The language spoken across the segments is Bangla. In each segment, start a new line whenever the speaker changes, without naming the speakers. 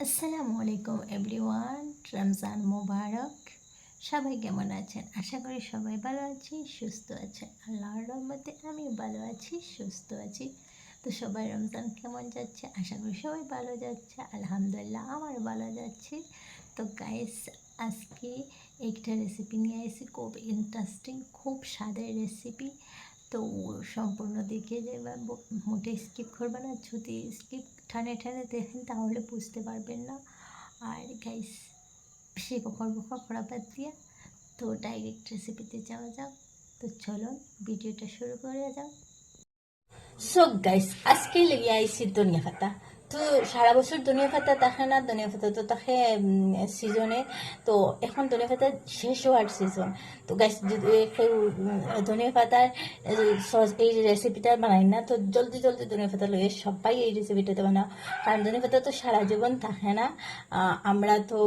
আসসালামু আলাইকুম এভরিওয়ান, রমজান মোবারক। সবাই কেমন আছেন? আশা করি সবাই ভালো আছি, সুস্থ আছেন। আল্লাহর রহমতে আমি ভালো আছি, সুস্থ আছি। তো সবাই রমজান কেমন যাচ্ছে? আশা করি সবাই ভালো যাচ্ছে। আলহামদুলিল্লাহ আমার ভালো যাচ্ছে। তো গাইস, আজকে একটা রেসিপি নিয়ে এসেছি, খুব ইন্টারেস্টিং, খুব স্বাদের রেসিপি। তো সম্পূর্ণ দেখে যাবে, মোটে স্কিপ করবে না। যদি স্কিপ ঠানে ঠানে দেখেন তাহলে বুঝতে পারবেন না। আর গাইস, বেশি বকর বকর করা বাদ দিয়ে তো ডাইরেক্ট রেসিপিতে যাওয়া যাক। তো চলো ভিডিওটা শুরু করে যাও।
সো গাইস, আজকে লেগে আইছি ধনিয়া পাতা। তো সারা বছর ধনিয়া পাতা থাকে না, ধনিয়া পাতা তো থাকে সিজনে। তো এখন ধনিয়া পাতা শেষ হওয়ার সিজন। তো গাইস, যদি কেউ ধনিয়া পাতার সস এই রেসিপিটা বানাই না, তো জলদি জলদি ধনিয়া পাতা লয়ে সবাই এই রেসিপিটাতে বানাও। কারণ ধনিয়া পাতা তো সারা জীবন থাকে না, আমরা তো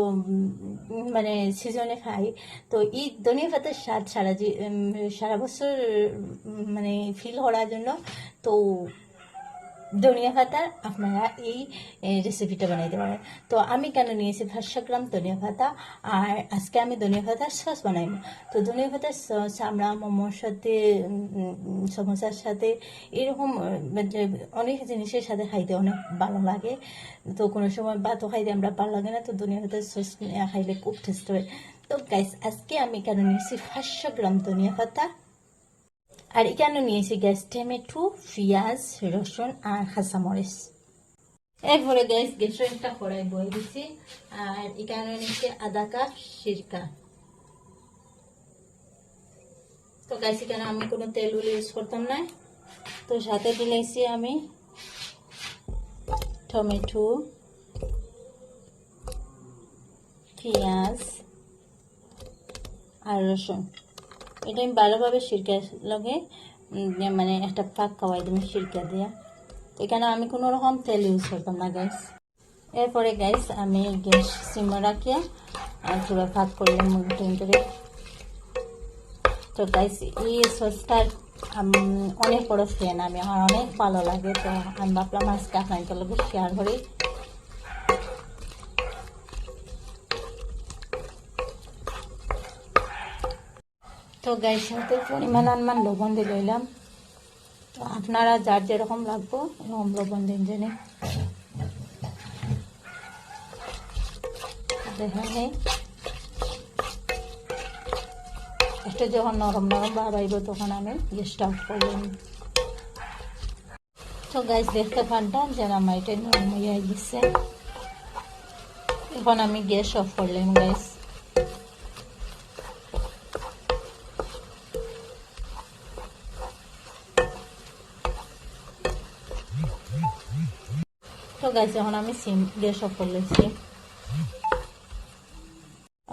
মানে সিজনে খাই। তো এই ধনিয়া পাতার স্বাদ সারা বছর মানে ফিল করার জন্য তো ধনিয়া পাতার আপনারা এই রেসিপিটা বানাইতে পারেন। তো আমি কেন নিয়েছি 500 গ্রাম ধনিয়া পাতা, আর আজকে আমি ধনিয়া পাতার সস বানাইব। তো ধনিয়া পাতার সস আমরা মোমোর সাথে, সমোসার সাথে, এরকম মানে অনেক জিনিসের সাথে খাইতে অনেক ভালো লাগে। তো কোনো সময় ভাতও খাইতে আমরা ভালো লাগে না, তো ধনিয়া পাতার সস খাইলে খুব টেস্ট হয়। তো গাইস, আজকে আমি কেন নিয়েছি 500 গ্রাম ধনিয়া পাতা, আর এখানে নিয়েছি গ্যাস টমেটো, পেঁয়াজ, রসুন আর কাঁচামরিচ। এরপরে গ্যাসের একটা কড়াই বয়ে দিচ্ছি, আর এখানে নিয়েছি আধা কাপ সিরকা। তো গাইস, এখানে আমি কোনো তেল ইউজ করতাম না। তো সাথে দিলেছি আমি টমেটো, পেঁয়াজ আর রসুন। এটা আমি ভালোভাবে সিরকার লগে মানে একটা পাক খাওয়াই দিই সিরকা দিয়া। এখানে আমি কোনো রকম তেল ইউজ করতাম না গাইস। এরপরে গাইস, আমি গ্যাস সিমে রাখিয়া পুরো ভাগ করলাম মুগটাইন করে। তো গাইস, এই সসটার অনেক বড় ফ্যান আমি, আমার অনেক ভালো লাগে। তো আমি ভাবলাম আজকে আপনাদের লগে শেয়ার করি। তো গাইস, সাথে পরিমাণ লবণ দিয়ে লইলাম। তো আপনারা যার যেরকম লাগবো এরকম লবণ দিন জেনে দেখেন। একটু যখন নরম নরম ভাব আইব তখন আমি গ্যাসটা অফ করলাম। তো গাইস, দেখতে পারতাম যে আমার এটা নরম হয়ে গেছে। এখন আমি গ্যাস অফ করলাম গাইস। তো গাইস, এখন আমি গ্যাস অফ করে লইছি।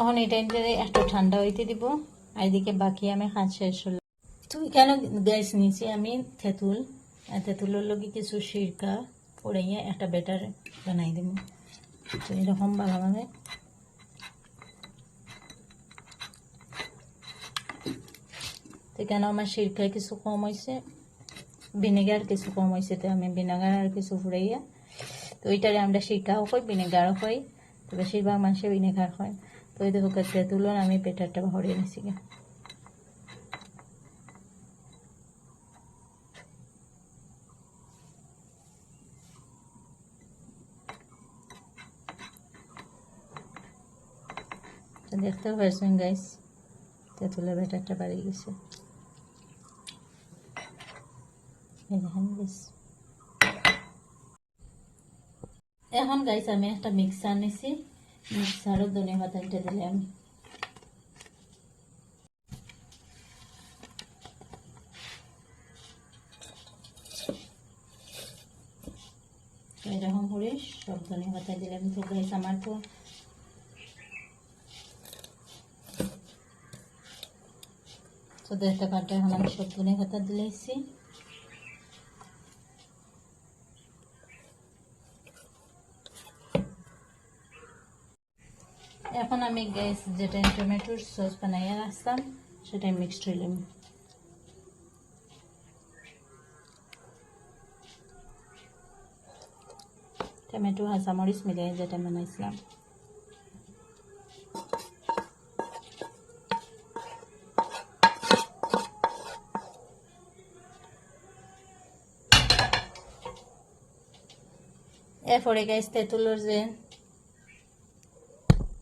এখন এটা একটু ঠান্ডা হইতে দিব, আর এদিকে বাকি আমি কাজ শেষ হলো। তো এখানে গ্যাস নিয়েছি আমি তেঁতুল, তেঁতুলের লগে কিছু সিরকা পড়াইয়া একটা ব্যাটার বানাই দিব। তো এরকম ভালোভাবে তো এখানে আমার সিরকা কিছু কম হয়েছে, ভিনেগার কিছু কম হয়েছে, তো আমি ভিনেগার আর কিছু ফুরাইয়া, তো ওইটারে আমরা সিরকাও খাই, ভিনেগারও খাই। তো বেশিরভাগ মানুষে ভিনেগার খায়। তো এই দেখো তেঁতুলের আমি ব্যাটারটা ভরিয়ে নিছি। তো দেখতে পাচ্ছেন গাইস, তেঁতুলের ব্যাটারটা বাড়িয়ে গেছে। এখন গাইস, আমি একটা মিক্সার নিছি, মিক্সারও ধনিয়া পাতাটা দিলাম। এরকম করে সব ধনিয়া পাতা দিলাম। তো গাইস, আমার তো দেখতে পারতে এখন আমি সব ধনিয়া পাতা দিলেছি। এখন আমি গ্যাস যেটা টমেটোর সস বানাইয়া রাখতাম সেটাই মিক্সড হইলাম। টমেটো কাঁচামরিচ মিলিয়ে যেটা বানাইছিলাম। এরপরে গাইস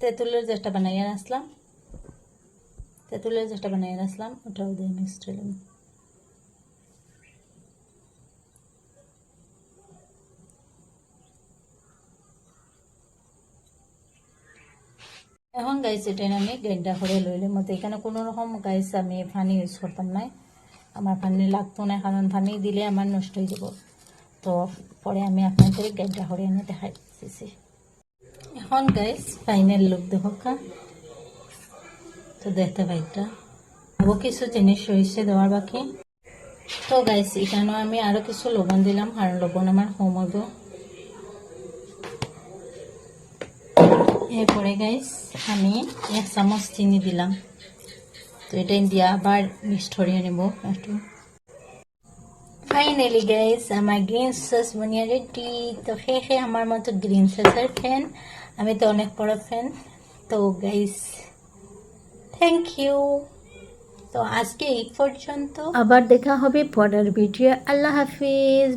তেঁতুলের যেটা বানাইয়া আসলাম, ওটাও দিয়ে মিক্স করলাম। এখন গাইস এটা আমি গ্রাইন্ডার করে লইলে মতো এখানে কোনো রকম গাইস আমি পানি ইউজ করতাম না, আমার পানি লাগতো না, কারণ পানি দিলে আমার নষ্ট হয়ে যাব। তো পরে আমি আপনাদের গ্রাইন্ডার করে এনে দেখাই দিচ্ছি। এখন গাইস ফাইনাল লুক দেখো, তো দেখতে পাইটা আরও কিছু জিনিস রয়েছে দেওয়ার বাকি। তো গাইস এখানেও আমি আরও কিছু লবণ দিলাম, কারণ লবণ আমার কম হইব। এরপরে গাইস আমি 1 চামচ চিনি দিলাম, তো এটা দিয়ে আবার মিক্স করিয়ে নেব একটু। ফাইনালি গাইস আমার গ্রিন সস বানিয়ে রেডি। তো হে আমার মতো গ্রিন সসের ফ্যান, আমি তো অনেক বড় ফ্যান। তো গাইস থ্যাংক ইউ। তো আজকে এই পর্যন্ত, আবার দেখা হবে পরের ভিডিও। আল্লাহ হাফিজ।